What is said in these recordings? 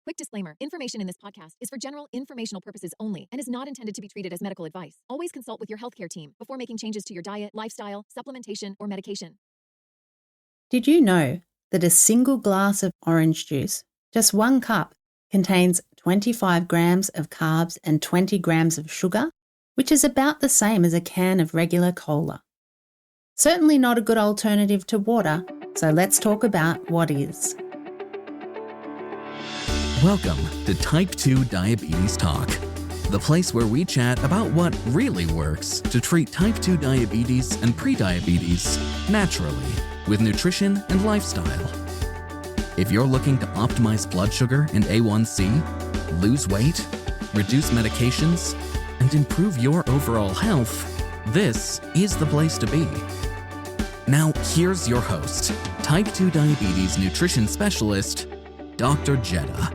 Quick disclaimer, information in this podcast is for general informational purposes only and is not intended to be treated as medical advice. Always consult with your healthcare team before making changes to your diet, lifestyle, supplementation, or medication. Did you know that a single glass of orange juice, just 1 cup, contains 25 grams of carbs and 20 grams of sugar, which is about the same as a can of regular cola? Certainly not a good alternative to water, so let's talk about what is. Welcome to Type 2 Diabetes Talk, the place where we chat about what really works to treat type 2 diabetes and prediabetes naturally with nutrition and lifestyle. If you're looking to optimize blood sugar and A1C, lose weight, reduce medications, and improve your overall health, this is the place to be. Now, here's your host, Type 2 Diabetes Nutrition Specialist, Dr. Jetta.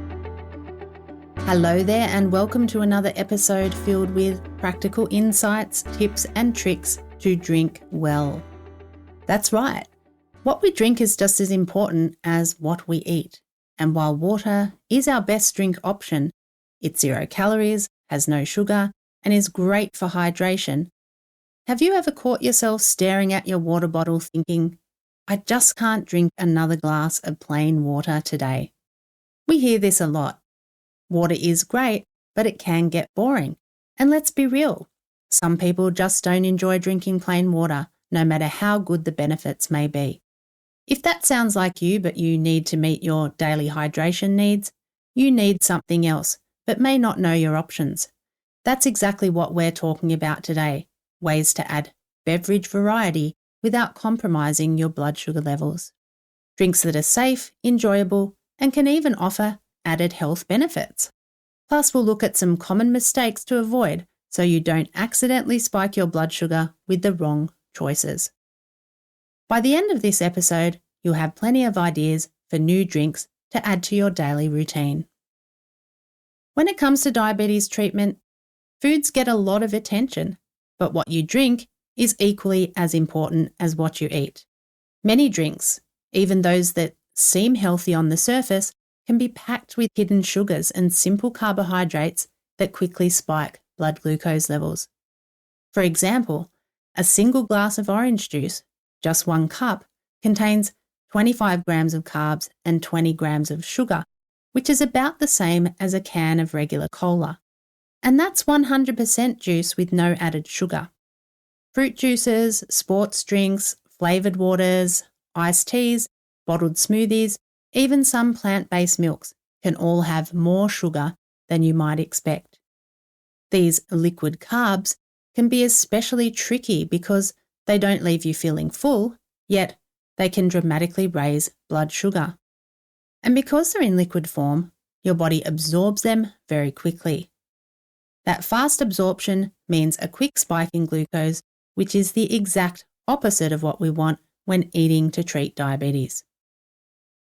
Hello there, and welcome to another episode filled with practical insights, tips, and tricks to drink well. That's right. What we drink is just as important as what we eat. And while water is our best drink option, it's 0 calories, has no sugar, and is great for hydration. Have you ever caught yourself staring at your water bottle thinking, I just can't drink another glass of plain water today? We hear this a lot. Water is great, but it can get boring. And let's be real, some people just don't enjoy drinking plain water, no matter how good the benefits may be. If that sounds like you, but you need to meet your daily hydration needs, you need something else, but may not know your options. That's exactly what we're talking about today, ways to add beverage variety without compromising your blood sugar levels. Drinks that are safe, enjoyable, and can even offer added health benefits. Plus, we'll look at some common mistakes to avoid so you don't accidentally spike your blood sugar with the wrong choices. By the end of this episode, you'll have plenty of ideas for new drinks to add to your daily routine. When it comes to diabetes treatment, foods get a lot of attention, but what you drink is equally as important as what you eat. Many drinks, even those that seem healthy on the surface, can be packed with hidden sugars and simple carbohydrates that quickly spike blood glucose levels. For example, a single glass of orange juice, just 1 cup, contains 25 grams of carbs and 20 grams of sugar, which is about the same as a can of regular cola. And that's 100% juice with no added sugar. Fruit juices, sports drinks, flavoured waters, iced teas, bottled smoothies, even some plant-based milks can all have more sugar than you might expect. These liquid carbs can be especially tricky because they don't leave you feeling full, yet they can dramatically raise blood sugar. And because they're in liquid form, your body absorbs them very quickly. That fast absorption means a quick spike in glucose, which is the exact opposite of what we want when eating to treat diabetes.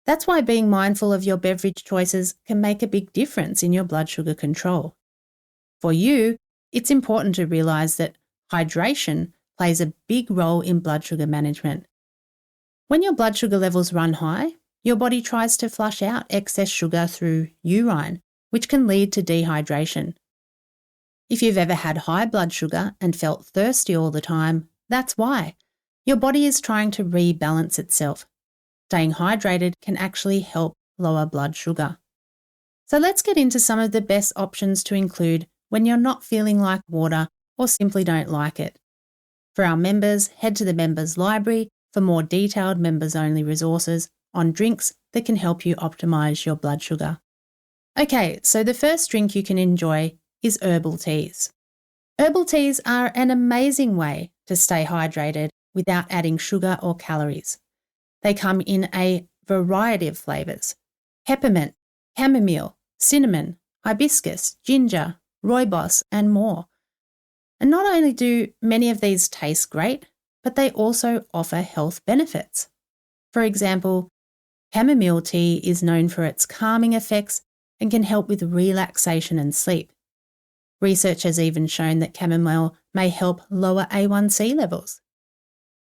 That's why being mindful of your beverage choices can make a big difference in your blood sugar control. For you, it's important to realise that hydration plays a big role in blood sugar management. When your blood sugar levels run high, your body tries to flush out excess sugar through urine, which can lead to dehydration. If you've ever had high blood sugar and felt thirsty all the time, that's why. Your body is trying to rebalance itself. Staying hydrated can actually help lower blood sugar. So let's get into some of the best options to include when you're not feeling like water or simply don't like it. For our members, head to the members library for more detailed members-only resources on drinks that can help you optimize your blood sugar. Okay, so the first drink you can enjoy is herbal teas. Herbal teas are an amazing way to stay hydrated without adding sugar or calories. They come in a variety of flavours: peppermint, chamomile, cinnamon, hibiscus, ginger, rooibos, and more. And not only do many of these taste great, but they also offer health benefits. For example, chamomile tea is known for its calming effects and can help with relaxation and sleep. Research has even shown that chamomile may help lower A1C levels.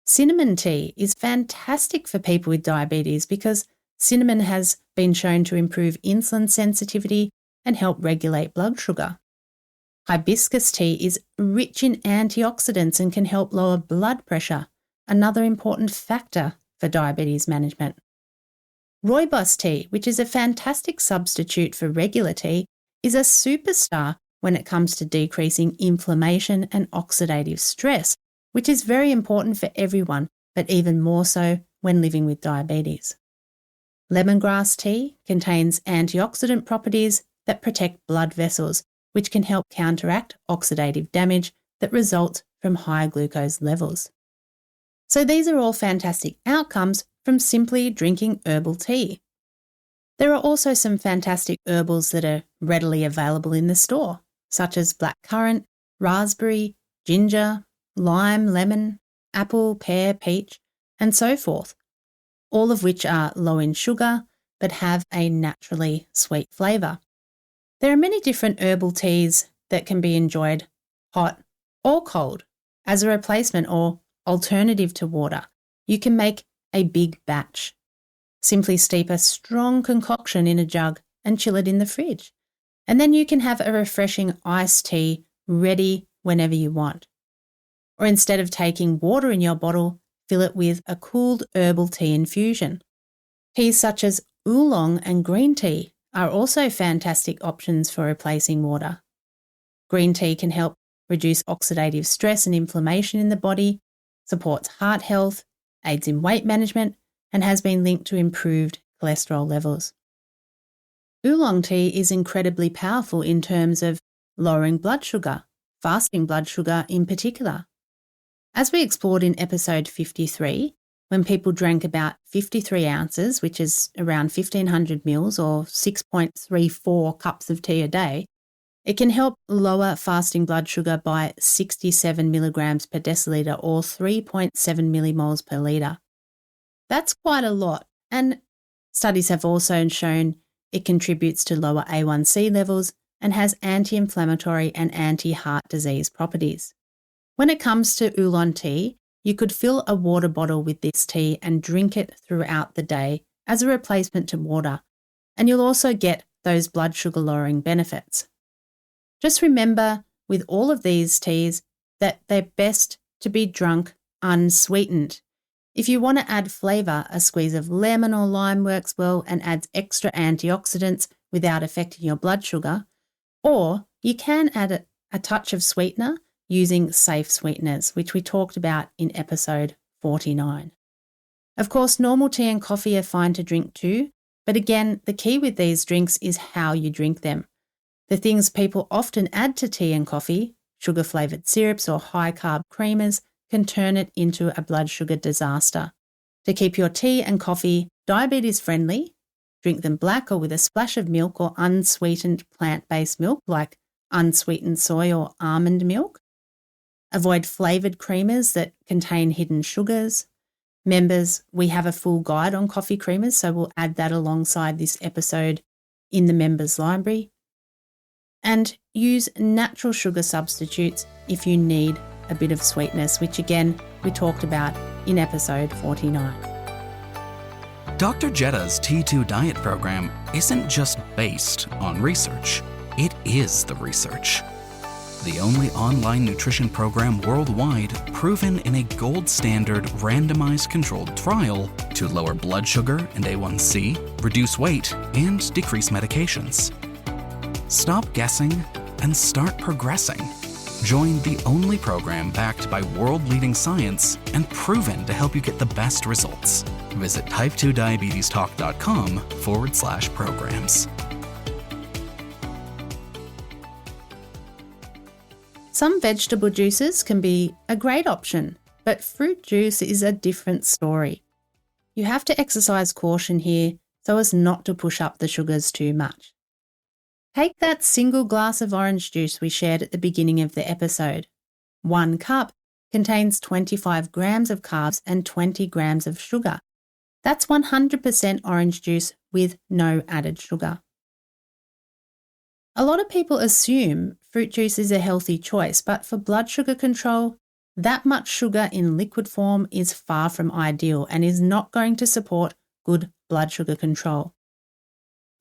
Cinnamon tea is fantastic for people with diabetes because cinnamon has been shown to improve insulin sensitivity and help regulate blood sugar. Hibiscus tea is rich in antioxidants and can help lower blood pressure, another important factor for diabetes management. Rooibos tea, which is a fantastic substitute for regular tea, is a superstar when it comes to decreasing inflammation and oxidative stress, which is very important for everyone, but even more so when living with diabetes. Lemongrass tea contains antioxidant properties that protect blood vessels, which can help counteract oxidative damage that results from high glucose levels. So these are all fantastic outcomes from simply drinking herbal tea. There are also some fantastic herbals that are readily available in the store, such as blackcurrant, raspberry, ginger, lime, lemon, apple, pear, peach, and so forth, all of which are low in sugar but have a naturally sweet flavour. There are many different herbal teas that can be enjoyed hot or cold as a replacement or alternative to water. You can make a big batch. Simply steep a strong concoction in a jug and chill it in the fridge. And then you can have a refreshing iced tea ready whenever you want. Or instead of taking water in your bottle, fill it with a cooled herbal tea infusion. Teas such as oolong and green tea are also fantastic options for replacing water. Green tea can help reduce oxidative stress and inflammation in the body, supports heart health, aids in weight management, and has been linked to improved cholesterol levels. Oolong tea is incredibly powerful in terms of lowering blood sugar, fasting blood sugar in particular. As we explored in episode 53, when people drank about 53 ounces, which is around 1,500 mils or 6.34 cups of tea a day, it can help lower fasting blood sugar by 67 milligrams per decilitre or 3.7 millimoles per litre. That's quite a lot, and studies have also shown it contributes to lower A1C levels and has anti-inflammatory and anti-heart disease properties. When it comes to oolong tea, you could fill a water bottle with this tea and drink it throughout the day as a replacement to water, and you'll also get those blood sugar lowering benefits. Just remember with all of these teas that they're best to be drunk unsweetened. If you want to add flavour, a squeeze of lemon or lime works well and adds extra antioxidants without affecting your blood sugar, or you can add a touch of sweetener using safe sweeteners, which we talked about in episode 49. Of course, normal tea and coffee are fine to drink too, but again, the key with these drinks is how you drink them. The things people often add to tea and coffee, sugar-flavoured syrups or high-carb creamers, can turn it into a blood sugar disaster. To keep your tea and coffee diabetes-friendly, drink them black or with a splash of milk or unsweetened plant-based milk like unsweetened soy or almond milk. Avoid flavoured creamers that contain hidden sugars. Members, we have a full guide on coffee creamers, so we'll add that alongside this episode in the members library. And use natural sugar substitutes if you need a bit of sweetness, which again, we talked about in episode 49. Dr. Jetta's T2 diet program isn't just based on research, it is the research. The only online nutrition program worldwide proven in a gold standard randomized controlled trial to lower blood sugar and A1C, reduce weight, and decrease medications. Stop guessing and start progressing. Join the only program backed by world-leading science and proven to help you get the best results. Visit type2diabetestalk.com/programs. Some vegetable juices can be a great option, but fruit juice is a different story. You have to exercise caution here so as not to push up the sugars too much. Take that single glass of orange juice we shared at the beginning of the episode. 1 cup contains 25 grams of carbs and 20 grams of sugar. That's 100% orange juice with no added sugar. A lot of people assume fruit juice is a healthy choice, but for blood sugar control, that much sugar in liquid form is far from ideal and is not going to support good blood sugar control.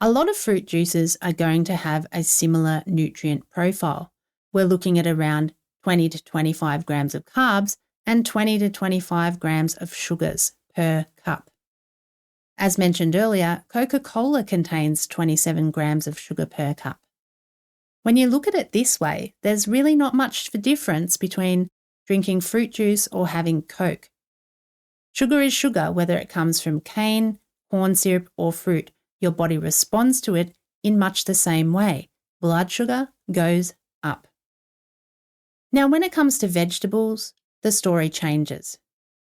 A lot of fruit juices are going to have a similar nutrient profile. We're looking at around 20 to 25 grams of carbs and 20 to 25 grams of sugars per cup. As mentioned earlier, Coca-Cola contains 27 grams of sugar per cup. When you look at it this way, there's really not much of a difference between drinking fruit juice or having Coke. Sugar is sugar, whether it comes from cane, corn syrup, or fruit. Your body responds to it in much the same way. Blood sugar goes up. Now, when it comes to vegetables, the story changes.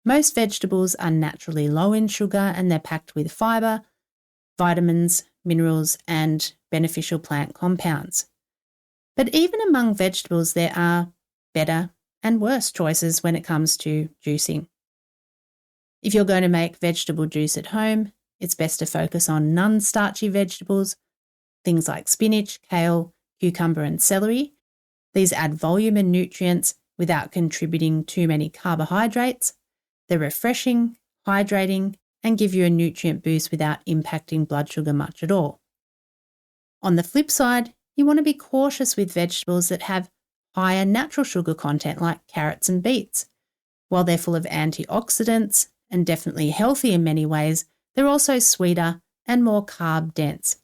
Most vegetables are naturally low in sugar and they're packed with fibre, vitamins, minerals, and beneficial plant compounds. But even among vegetables, there are better and worse choices when it comes to juicing. If you're going to make vegetable juice at home, it's best to focus on non-starchy vegetables, things like spinach, kale, cucumber and celery. These add volume and nutrients without contributing too many carbohydrates. They're refreshing, hydrating, and give you a nutrient boost without impacting blood sugar much at all. On the flip side, you want to be cautious with vegetables that have higher natural sugar content like carrots and beets. While they're full of antioxidants and definitely healthy in many ways, they're also sweeter and more carb dense.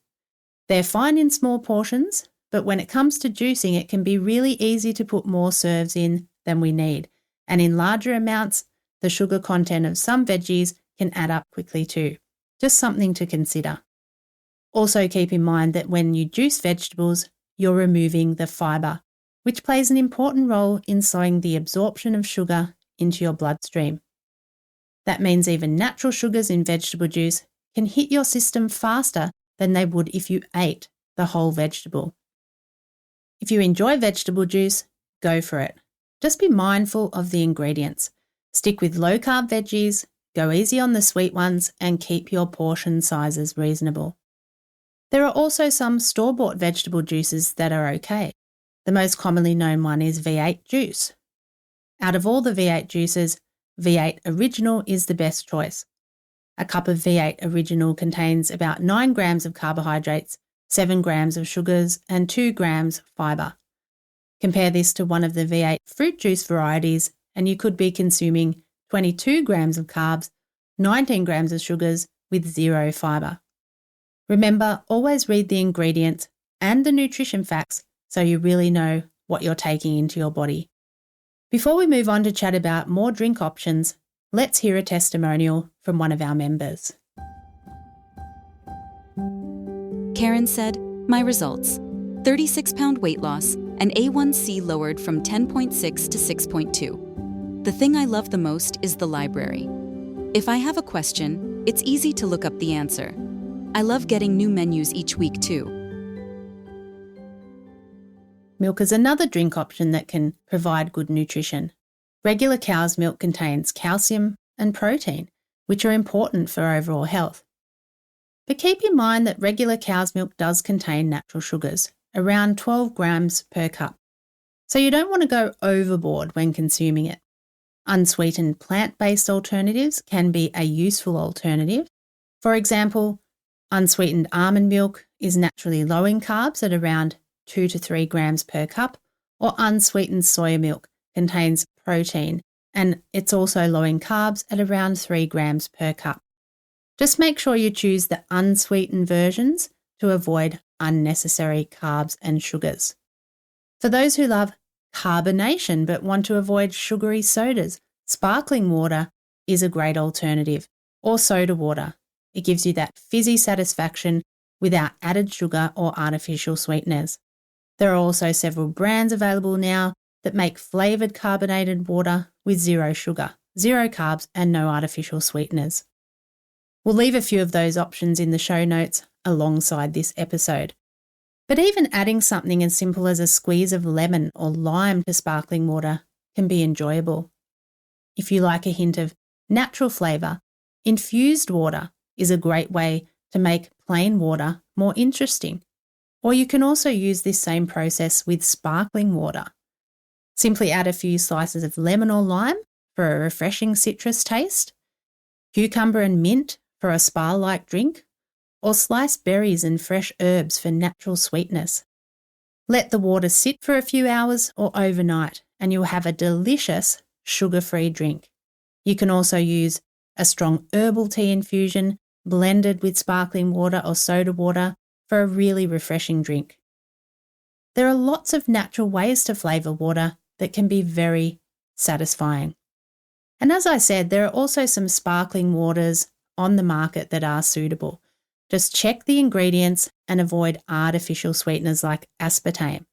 They're fine in small portions, but when it comes to juicing, it can be really easy to put more serves in than we need. And in larger amounts, the sugar content of some veggies can add up quickly too. Just something to consider. Also keep in mind that when you juice vegetables, you're removing the fibre, which plays an important role in slowing the absorption of sugar into your bloodstream. That means even natural sugars in vegetable juice can hit your system faster than they would if you ate the whole vegetable. If you enjoy vegetable juice, go for it. Just be mindful of the ingredients. Stick with low-carb veggies, go easy on the sweet ones, and keep your portion sizes reasonable. There are also some store-bought vegetable juices that are okay. The most commonly known one is V8 juice. Out of all the V8 juices, V8 Original is the best choice. A cup of V8 Original contains about 9 grams of carbohydrates, 7 grams of sugars, and 2 grams fibre. Compare this to one of the V8 fruit juice varieties, and you could be consuming 22 grams of carbs, 19 grams of sugars with 0 fibre. Remember, always read the ingredients and the nutrition facts so you really know what you're taking into your body. Before we move on to chat about more drink options, let's hear a testimonial from one of our members. Karen said, "My results: 36-pound weight loss, and A1C lowered from 10.6 to 6.2. The thing I love the most is the library. If I have a question, it's easy to look up the answer. I love getting new menus each week too." Milk is another drink option that can provide good nutrition. Regular cow's milk contains calcium and protein, which are important for overall health. But keep in mind that regular cow's milk does contain natural sugars, around 12 grams per cup. So you don't want to go overboard when consuming it. Unsweetened plant-based alternatives can be a useful alternative. For example, unsweetened almond milk is naturally low in carbs at around 2 to 3 grams per cup, or unsweetened soya milk contains protein and it's also low in carbs at around 3 grams per cup. Just make sure you choose the unsweetened versions to avoid unnecessary carbs and sugars. For those who love carbonation but want to avoid sugary sodas, sparkling water is a great alternative, or soda water. It gives you that fizzy satisfaction without added sugar or artificial sweeteners. There are also several brands available now that make flavoured carbonated water with 0 sugar, 0 carbs and no artificial sweeteners. We'll leave a few of those options in the show notes alongside this episode. But even adding something as simple as a squeeze of lemon or lime to sparkling water can be enjoyable. If you like a hint of natural flavour, infused water is a great way to make plain water more interesting. Or you can also use this same process with sparkling water. Simply add a few slices of lemon or lime for a refreshing citrus taste, cucumber and mint for a spa-like drink, or slice berries and fresh herbs for natural sweetness. Let the water sit for a few hours or overnight, and you'll have a delicious sugar-free drink. You can also use a strong herbal tea infusion blended with sparkling water or soda water for a really refreshing drink. There are lots of natural ways to flavour water that can be very satisfying. And as I said, there are also some sparkling waters on the market that are suitable. Just check the ingredients and avoid artificial sweeteners like aspartame.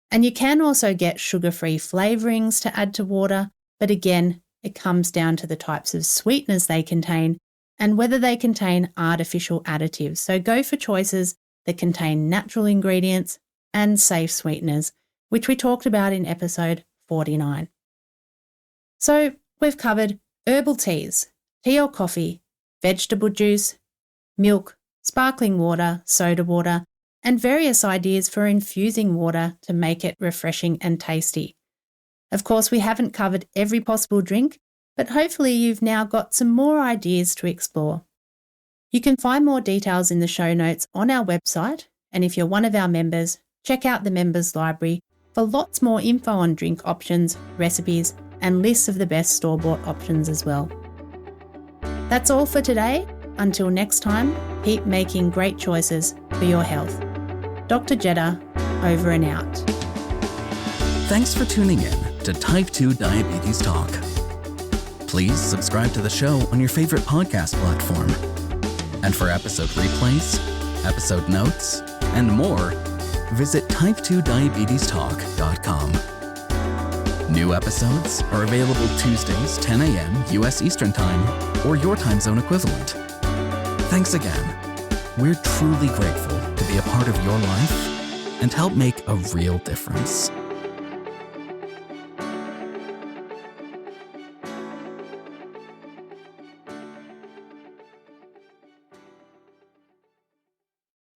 And you can also get sugar-free flavourings to add to water, but again, it comes down to the types of sweeteners they contain and whether they contain artificial additives. So go for choices that contain natural ingredients and safe sweeteners, which we talked about in episode 49. So we've covered herbal teas, tea or coffee, vegetable juice, milk, sparkling water, soda water, and various ideas for infusing water to make it refreshing and tasty. Of course, we haven't covered every possible drink, but hopefully you've now got some more ideas to explore. You can find more details in the show notes on our website, and if you're one of our members, check out the Members Library for lots more info on drink options, recipes, and lists of the best store-bought options as well. That's all for today. Until next time, keep making great choices for your health. Dr. Jeddah, over and out. Thanks for tuning in to Type 2 Diabetes Talk. Please subscribe to the show on your favorite podcast platform. And for episode replays, episode notes, and more, visit type2diabetestalk.com. New episodes are available Tuesdays, 10 a.m. US Eastern Time, or your time zone equivalent. Thanks again. We're truly grateful to be a part of your life and help make a real difference.